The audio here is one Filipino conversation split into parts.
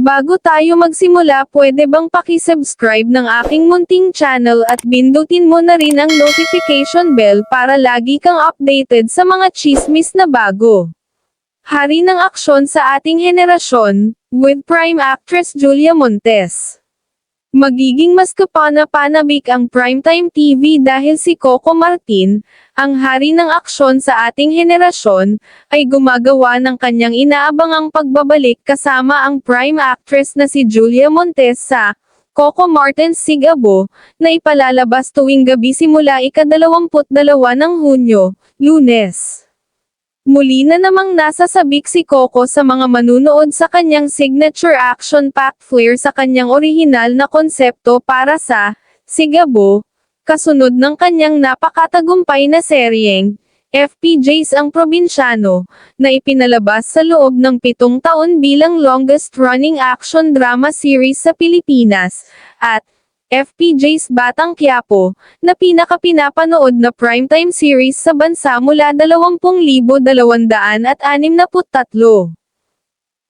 Bago tayo magsimula, pwede bang paki-subscribe ng aking munting channel at pindutin mo na rin ang notification bell para lagi kang updated sa mga chismis na bago. Hari ng aksyon sa ating henerasyon, with prime actress Julia Montes. Magiging mas kapana-panabik ang primetime TV dahil si Coco Martin, ang hari ng aksyon sa ating henerasyon, ay gumagawa ng kanyang inaabangang pagbabalik kasama ang prime actress na si Julia Montes sa Coco Martin's Sigabo, na ipalalabas tuwing gabi simula ika-22 ng Hunyo, Lunes. Muli na namang nasasabik si Coco sa mga manunood sa kanyang signature action-packed flair sa kanyang orihinal na konsepto para sa Sigabo, kasunod ng kanyang napakatagumpay na seryeng FPJs ang Probinsyano, na ipinalabas sa loob ng 7 taon bilang longest-running action drama series sa Pilipinas, at FPJs Batang Quiapo, na pinakapinapanood na primetime series sa bansa mula 20,263.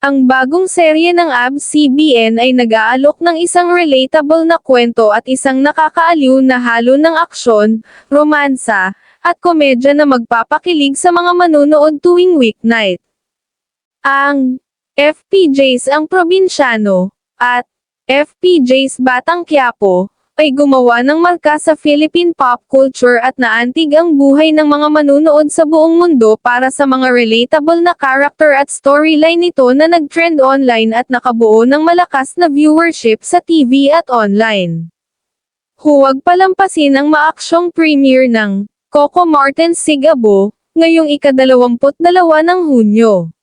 Ang bagong serye ng ABS-CBN ay nag-aalok ng isang relatable na kwento at isang nakakaaliw na halo ng aksyon, romansa, at komedya na magpapakilig sa mga manunood tuwing weeknight. Ang FPJs ang Probinsyano at FPJs Batang Quiapo ay gumawa ng marka sa Philippine pop culture at naantig ang buhay ng mga manunood sa buong mundo para sa mga relatable na character at storyline nito na nag-trend online at nakabuo ng malakas na viewership sa TV at online. Huwag palampasin ang maaksyong premiere ng Coco Martin's Sigabo, ngayong ika-22 ng Hunyo.